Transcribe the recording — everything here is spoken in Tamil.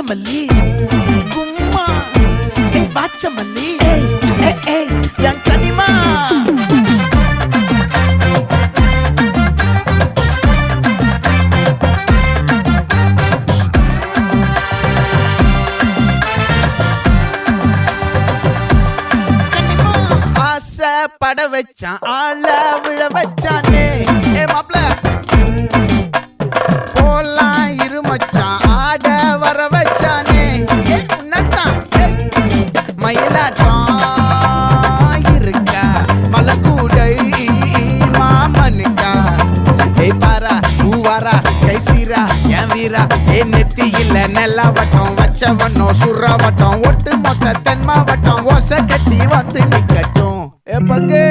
நாகமல்லி கும்மா பாச்சமல்லி என் கனிமா பட வச்சான் ஆள விழ வச்சானே மாப்ள போலாம் இருமச்சான் ஆட வர வச்சானே உன்னத்தான் மயிலாட்டம் இருக்கா மலக்கூடை மாமனுக்கா பாரா பூவாரா கைசீரா என் வீரா நெத்தி இல்ல நெல்லாவட்டம் வச்சவட்டம் சுறாவட்டம் ஒட்டு மொத்த தென் மாவட்டம் ஓசை கட்டி வந்து நிக்கட்டும் பங்கே